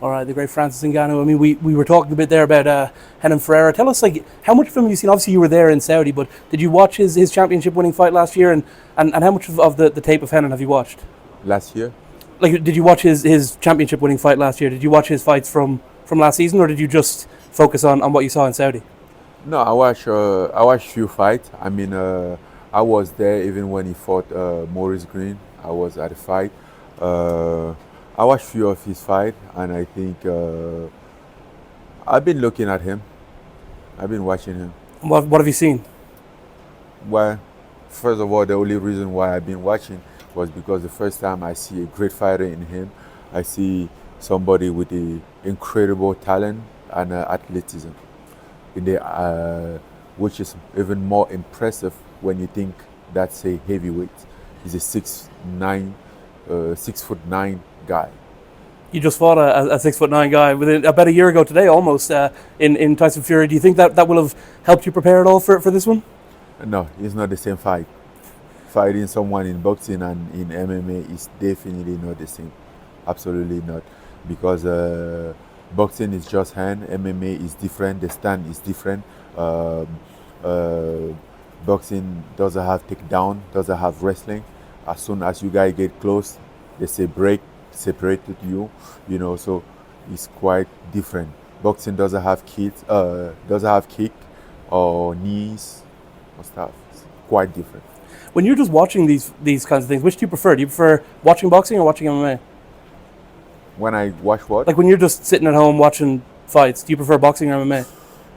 All right, the great Francis Ngannou. I mean, we were talking a bit there about Renan Ferreira. Tell us, like, how much of him you've seen? Obviously, you were there in Saudi, but did you watch his championship-winning fight last year? And how much of the tape of Renan have you watched? Last year? Like, did you watch his championship-winning fight last year? Did you watch his fights from last season, or did you just focus on what you saw in Saudi? No, I watched few fights. I mean, I was there even when he fought Maurice Green. I was at the fight. Uh, I watched few of his fight, and I think I've been looking at him. I've been watching him. What have you seen? Well, first of all, the only reason why I've been watching was because the first time I see a great fighter in him, I see somebody with a incredible talent and athleticism, in the, which is even more impressive when you think that's a heavyweight. He's a 6'9", 6'9" guy. You just fought a 6'9" guy within about a year ago today, almost in Tyson Fury. Do you think that will have helped you prepare at all for this one? No, it's not the same fight. Fighting someone in boxing and in MMA is definitely not the same. Absolutely not. Because boxing is just hand, MMA is different, the stand is different. Uh, Boxing doesn't have takedown, doesn't have wrestling. As soon as you guys get close, they say break, separated you, so it's quite different. Boxing doesn't have kick or knees or stuff. It's quite different. When you're just watching these kinds of things, which do you prefer? Do you prefer watching boxing or watching MMA? When I watch what? Like when you're just sitting at home watching fights, do you prefer boxing or MMA?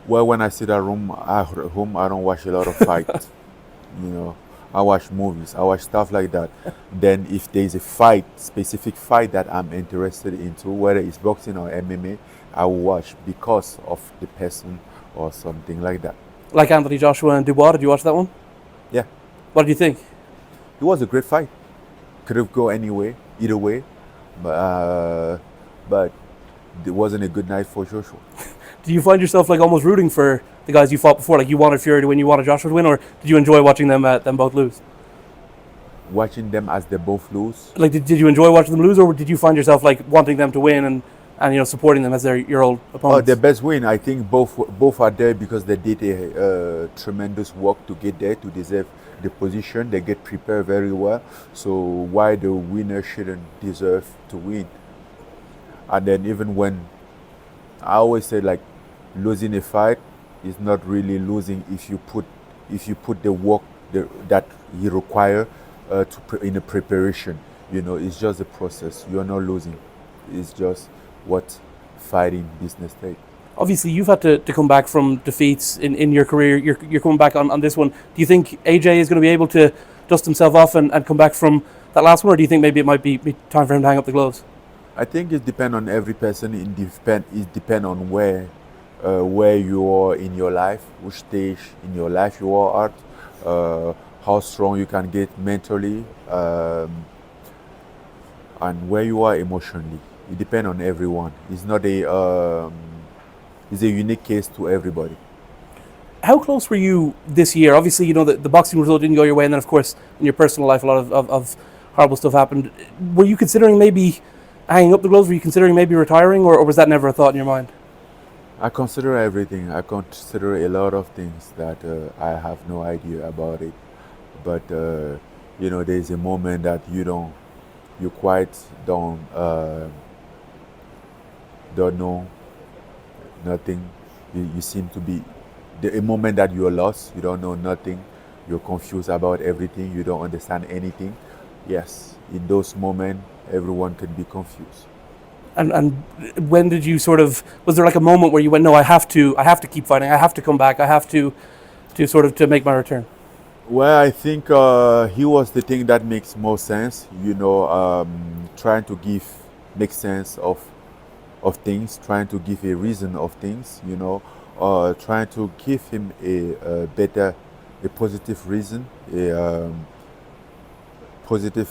Well, when I sit at home, I don't watch a lot of fights. I watch movies, I watch stuff like that. Then if there's a specific fight that I'm interested into, whether it's boxing or MMA, I will watch because of the person or something like that. Like Anthony Joshua and Dubois, did you watch that one? Yeah, What did you think? it was a great fight. Could have gone either way, but it wasn't a good night for Joshua. Did you find yourself like almost rooting for the guys you fought before? Like you wanted Fury to win, you wanted Joshua to win, or did you enjoy watching them both lose? Watching them as they both lose. Like did you enjoy watching them lose, or did you find yourself like wanting them to win and supporting them as your old opponents? The best win. I think both are there because they did a tremendous work to get there, to deserve the position. They get prepared very well. So why the winner shouldn't deserve to win? And then even when I always say, like, losing a fight is not really losing if you put the work that you require in the preparation. It's just a process. You're not losing. It's just what fighting business takes. Obviously, you've had to come back from defeats in your career. You're coming back on this one. Do you think AJ is going to be able to dust himself off and come back from that last one, or do you think maybe it might be time for him to hang up the gloves? I think it depends on every person. It depends on where you are in your life, which stage in your life you are at, how strong you can get mentally, and where you are emotionally. It depends on everyone. It's not it's a unique case to everybody. How close were you this year? Obviously, the boxing result didn't go your way, and then, of course, in your personal life, a lot of horrible stuff happened. Were you considering maybe hanging up the gloves? Were you considering maybe retiring, or was that never a thought in your mind? I consider everything. I consider a lot of things that I have no idea about it. But there's a moment that you quite don't know nothing. You seem to be a moment that you're lost. You don't know nothing. You're confused about everything. You don't understand anything. Yes, in those moments, everyone can be confused. And when did you was there like a moment where you went, no, I have to keep fighting, I have to come back, I have to to make my return? Well, I think he was the thing that makes more sense. Trying to make sense of things, trying to give a reason of things. Trying to give him a positive reason, a positive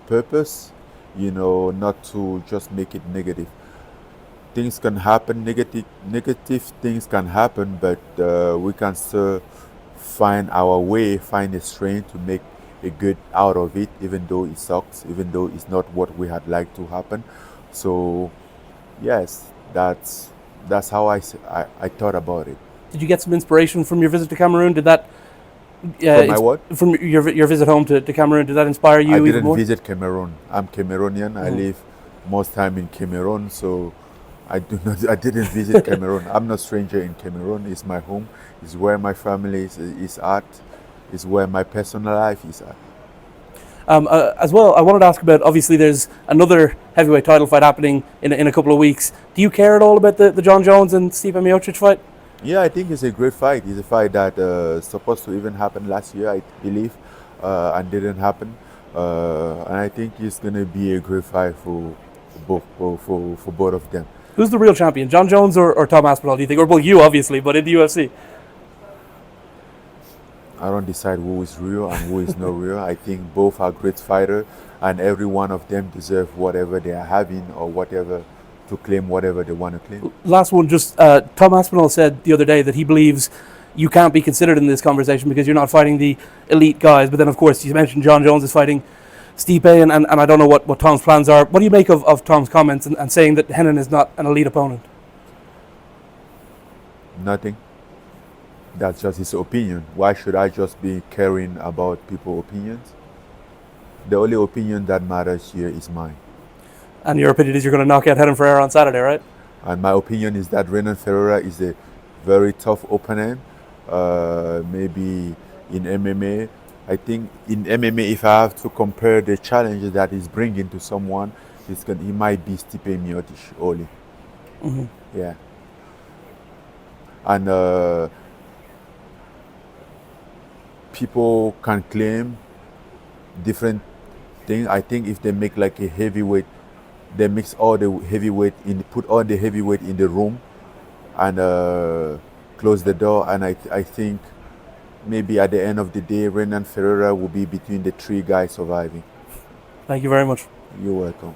purpose. Not to just make it negative. Things can happen, negative things can happen, but we can still find our way, find a strength to make a good out of it, even though it sucks, even though it's not what we had liked to happen. So Yes, that's how I thought about it. Did you get some inspiration from your visit to Cameroon? Did that From my what? from your visit home to Cameroon? Did that inspire you I even didn't more? visit Cameroon. I'm Cameroonian. I live most time in Cameroon, so I didn't visit Cameroon. I'm not stranger in Cameroon. It's my home. It's where my family is at. It's where my personal life is at. As well, I wanted to ask about, obviously there's another heavyweight title fight happening in a couple of weeks. Do you care at all about the John Jones and Stipe Miocic fight? Yeah, I think it's a great fight. It's a fight that supposed to even happen last year, I believe, and didn't happen. And I think it's gonna be a great fight for both of them. Who's the real champion, John Jones or Tom Aspinall, do you think? Or, well, you obviously, but in the UFC. I don't decide who is real and who is not real. I think both are great fighters, and every one of them deserve whatever they are having or whatever to claim whatever they want to claim. Last one, just Tom Aspinall said the other day that he believes you can't be considered in this conversation because you're not fighting the elite guys. But then, of course, you mentioned John Jones is fighting Stipe, and I don't know what Tom's plans are. What do you make of Tom's comments and saying that Renan is not an elite opponent? Nothing. That's just his opinion. Why should I just be caring about people's opinions? The only opinion that matters here is mine. And your opinion is you're going to knock out Renan Ferreira on Saturday, right? And my opinion is that Renan Ferreira is a very tough opponent. Maybe in MMA, I think in MMA, if I have to compare the challenges that he's bringing to someone, he might be Stipe Miocic only. Yeah. And people can claim different things. I think if they make like a heavyweight, they mix all the heavyweight put all the heavyweight in the room and close the door. And I think maybe at the end of the day, Renan Ferreira will be between the three guys surviving. Thank you very much. You're welcome.